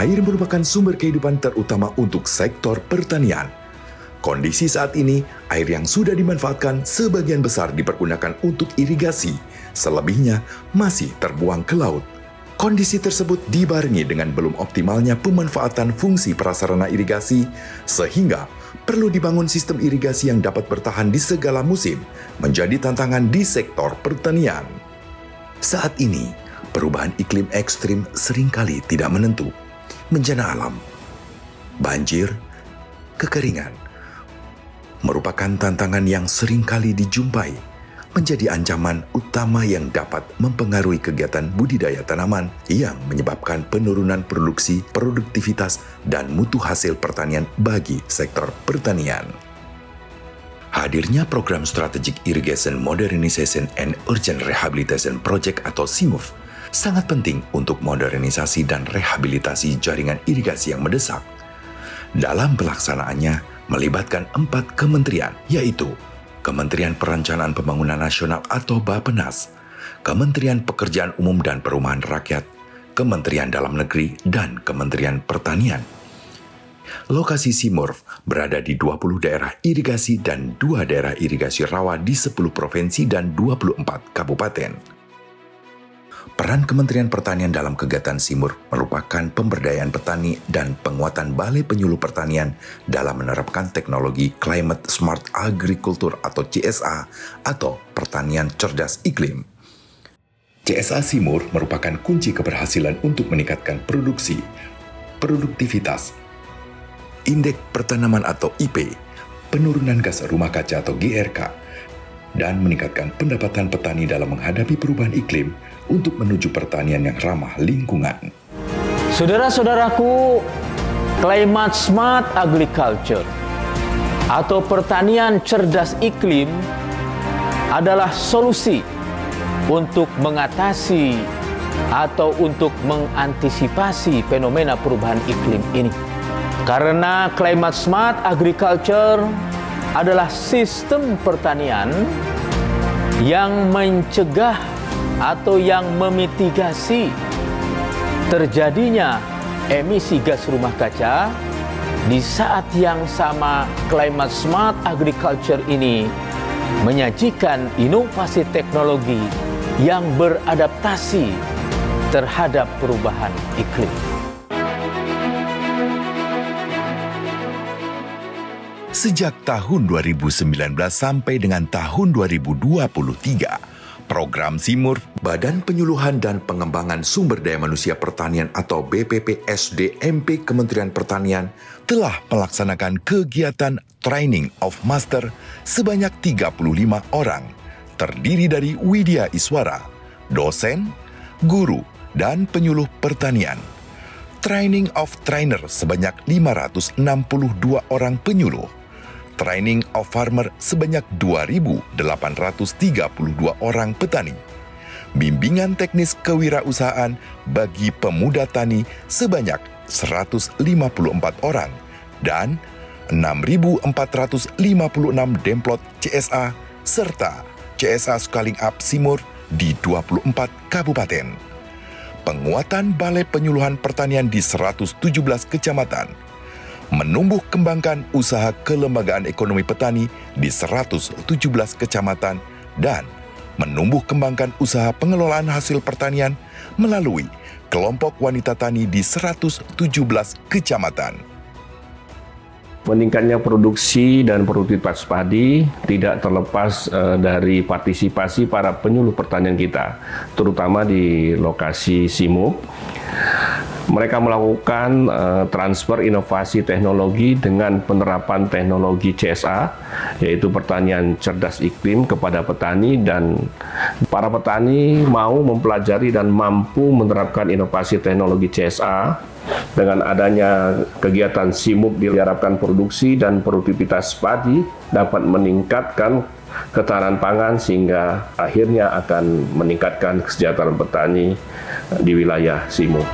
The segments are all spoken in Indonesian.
Air merupakan sumber kehidupan terutama untuk sektor pertanian. Kondisi saat ini, air yang sudah dimanfaatkan sebagian besar dipergunakan untuk irigasi, selebihnya masih terbuang ke laut. Kondisi tersebut dibarengi dengan belum optimalnya pemanfaatan fungsi prasarana irigasi, sehingga perlu dibangun sistem irigasi yang dapat bertahan di segala musim, menjadi tantangan di sektor pertanian. Saat ini, perubahan iklim ekstrim seringkali tidak menentu, bencana alam, banjir, kekeringan, merupakan tantangan yang seringkali dijumpai, menjadi ancaman utama yang dapat mempengaruhi kegiatan budidaya tanaman yang menyebabkan penurunan produksi, produktivitas, dan mutu hasil pertanian bagi sektor pertanian. Hadirnya program Strategic Irrigation Modernization and Urgent Rehabilitation Project atau SIMURF sangat penting untuk modernisasi dan rehabilitasi jaringan irigasi yang mendesak. Dalam pelaksanaannya, melibatkan 4 kementerian, yaitu Kementerian Perencanaan Pembangunan Nasional atau Bappenas, Kementerian Pekerjaan Umum dan Perumahan Rakyat, Kementerian Dalam Negeri, dan Kementerian Pertanian. Lokasi SIMURF berada di 20 daerah irigasi dan 2 daerah irigasi rawa di 10 provinsi dan 24 kabupaten. Peran Kementerian Pertanian dalam kegiatan SIMURF merupakan pemberdayaan petani dan penguatan Balai Penyuluh Pertanian dalam menerapkan teknologi Climate Smart Agriculture atau CSA atau Pertanian Cerdas Iklim. CSA SIMURF merupakan kunci keberhasilan untuk meningkatkan produksi, produktivitas, indeks pertanaman atau IP, penurunan gas rumah kaca atau GRK, dan meningkatkan pendapatan petani dalam menghadapi perubahan iklim untuk menuju pertanian yang ramah lingkungan. Saudara-saudaraku, Climate Smart Agriculture atau pertanian cerdas iklim adalah solusi untuk mengatasi atau untuk mengantisipasi fenomena perubahan iklim ini. Karena Climate Smart Agriculture adalah sistem pertanian yang mencegah atau yang memitigasi terjadinya emisi gas rumah kaca. Di saat yang sama, Climate Smart Agriculture ini menyajikan inovasi teknologi yang beradaptasi terhadap perubahan iklim. Sejak tahun 2019 sampai dengan tahun 2023, program SIMURF, Badan Penyuluhan dan Pengembangan Sumber Daya Manusia Pertanian atau BPPSDMP Kementerian Pertanian telah melaksanakan kegiatan Training of Master sebanyak 35 orang, terdiri dari Widya Iswara, dosen, guru, dan penyuluh pertanian. Training of Trainer sebanyak 562 orang penyuluh. Training of Farmer sebanyak 2.832 orang petani. Bimbingan teknis kewirausahaan bagi pemuda tani sebanyak 154 orang dan 6.456 demplot CSA serta CSA Scaling Up SIMURF di 24 kabupaten. Penguatan Balai Penyuluhan Pertanian di 117 kecamatan. Menumbuh kembangkan usaha kelembagaan ekonomi petani di 117 kecamatan dan menumbuh kembangkan usaha pengelolaan hasil pertanian melalui kelompok wanita tani di 117 kecamatan. Meningkatnya produksi dan produktivitas padi tidak terlepas dari partisipasi para penyuluh pertanian kita, terutama di lokasi SIMURF. Mereka melakukan transfer inovasi teknologi dengan penerapan teknologi CSA, yaitu pertanian cerdas iklim kepada petani, dan para petani mau mempelajari dan mampu menerapkan inovasi teknologi CSA. Dengan adanya kegiatan SIMURF diharapkan produksi dan produktivitas padi dapat meningkatkan ketahanan pangan sehingga akhirnya akan meningkatkan kesejahteraan petani di wilayah SIMURF.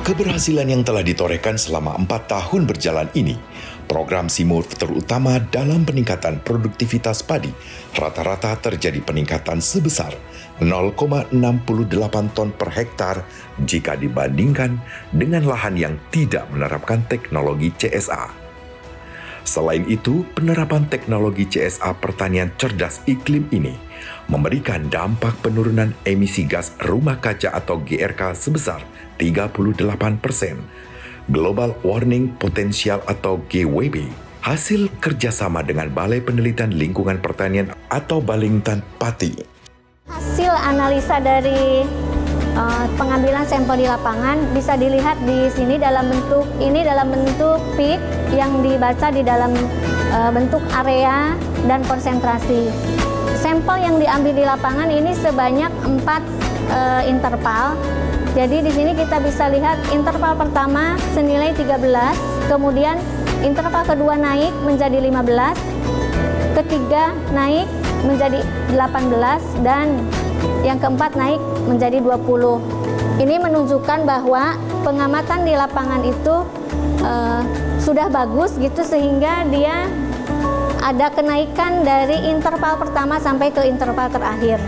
Keberhasilan yang telah ditorehkan selama 4 tahun berjalan ini, program Simur terutama dalam peningkatan produktivitas padi, rata-rata terjadi peningkatan sebesar 0,68 ton per hektar jika dibandingkan dengan lahan yang tidak menerapkan teknologi CSA. Selain itu, penerapan teknologi CSA pertanian cerdas iklim ini memberikan dampak penurunan emisi gas rumah kaca atau GRK sebesar 38%, Global Warming Potential atau GWP, hasil kerjasama dengan Balai Penelitian Lingkungan Pertanian atau Balingtan Pati. Hasil analisa dari pengambilan sampel di lapangan bisa dilihat di sini dalam bentuk peak yang dibaca di dalam bentuk area dan konsentrasi. Sampel yang diambil di lapangan ini sebanyak 4 interval. Jadi di sini kita bisa lihat interval pertama senilai 13, kemudian interval kedua naik menjadi 15, ketiga naik menjadi 18, dan yang keempat naik menjadi 20. Ini menunjukkan bahwa pengamatan di lapangan itu sudah bagus gitu, sehingga dia ada kenaikan dari interval pertama sampai ke interval terakhir.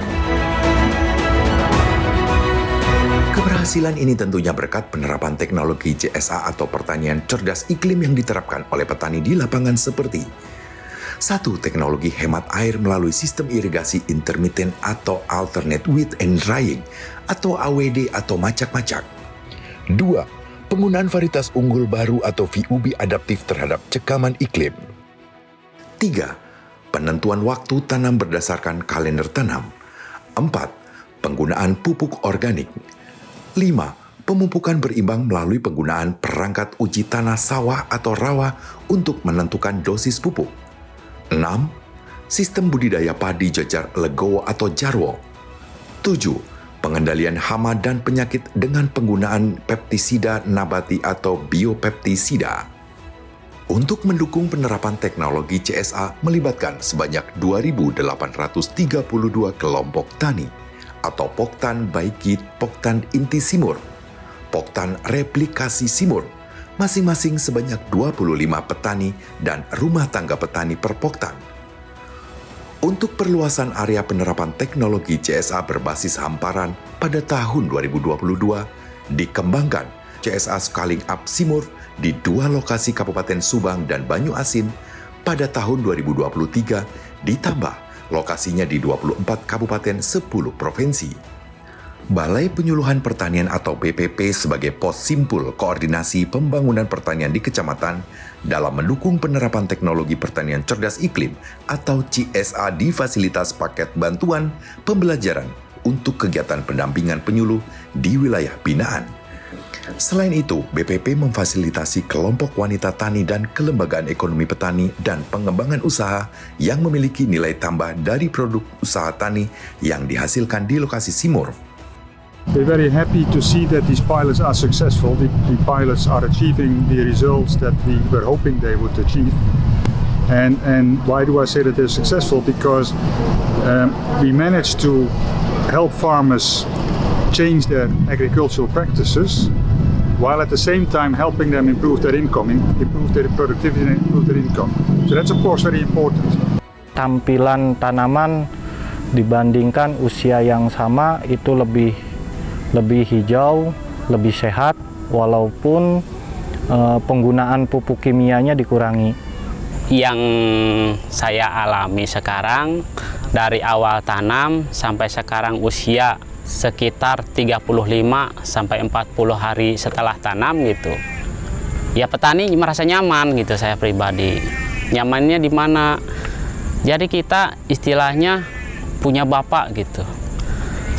Keberhasilan ini tentunya berkat penerapan teknologi CSA atau pertanian cerdas iklim yang diterapkan oleh petani di lapangan seperti 1. Teknologi hemat air melalui sistem irigasi intermittent atau alternate width and drying atau AWD atau macak-macak. 2. Penggunaan varietas unggul baru atau VUB adaptif terhadap cekaman iklim. 3. Penentuan waktu tanam berdasarkan kalender tanam. 4. Penggunaan pupuk organik. 5. Pemupukan berimbang melalui penggunaan perangkat uji tanah sawah atau rawa untuk menentukan dosis pupuk. 6. Sistem budidaya padi jajar legowo atau jarwo. 7. Pengendalian hama dan penyakit dengan penggunaan peptisida nabati atau biopeptisida. Untuk mendukung penerapan teknologi CSA melibatkan sebanyak 2.832 kelompok tani atau Poktan Baikit Poktan Inti Simur, Poktan Replikasi Simur, masing-masing sebanyak 25 petani dan rumah tangga petani per Poktan. Untuk perluasan area penerapan teknologi CSA berbasis hamparan pada tahun 2022, dikembangkan CSA Scaling Up Simur di 2 lokasi Kabupaten Subang dan Banyu Asin pada tahun 2023, ditambah lokasinya di 24 kabupaten 10 provinsi. Balai Penyuluhan Pertanian atau BPP sebagai pos simpul koordinasi pembangunan pertanian di kecamatan dalam mendukung penerapan teknologi pertanian cerdas iklim atau CSA di fasilitas paket bantuan pembelajaran untuk kegiatan pendampingan penyuluh di wilayah binaan. Selain itu, BPP memfasilitasi kelompok wanita tani dan kelembagaan ekonomi petani dan pengembangan usaha yang memiliki nilai tambah dari produk usaha tani yang dihasilkan di lokasi Simur. We're very happy to see that these pilots are successful. The pilots are achieving the results that we were hoping they would achieve. And why do I say that they're successful? Because we managed to help farmers change their agricultural practices, while at the same time helping them improve their income, improve their productivity and improve their income. So that's of course very important. Tampilan tanaman dibandingkan usia yang sama itu lebih hijau, lebih sehat, walaupun penggunaan pupuk kimianya dikurangi. Yang saya alami sekarang dari awal tanam sampai sekarang usia sekitar 35 sampai 40 hari setelah tanam gitu. Ya petani merasa nyaman gitu, saya pribadi. Nyamannya di mana? Jadi kita istilahnya punya bapak gitu.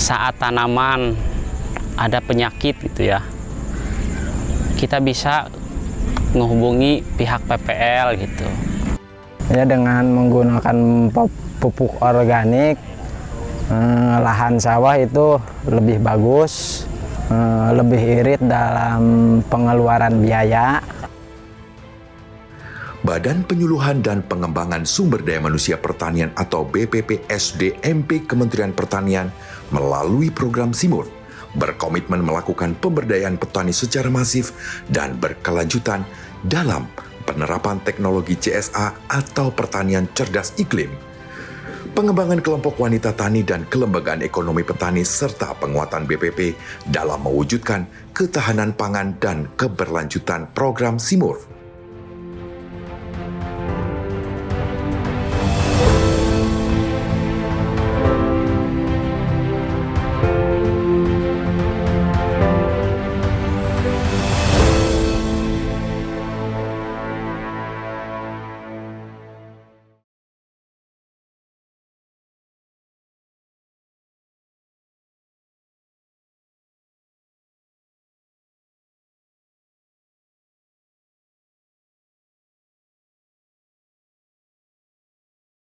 Saat tanaman ada penyakit gitu ya, kita bisa menghubungi pihak PPL gitu. Ya, dengan menggunakan pupuk organik, lahan sawah itu lebih bagus, lebih irit dalam pengeluaran biaya. Badan Penyuluhan dan Pengembangan Sumber Daya Manusia Pertanian atau BPP SDMP Kementerian Pertanian melalui program Simur berkomitmen melakukan pemberdayaan petani secara masif dan berkelanjutan dalam penerapan teknologi CSA atau pertanian cerdas iklim, pengembangan kelompok wanita tani dan kelembagaan ekonomi petani serta penguatan BPP dalam mewujudkan ketahanan pangan dan keberlanjutan program SIMURF.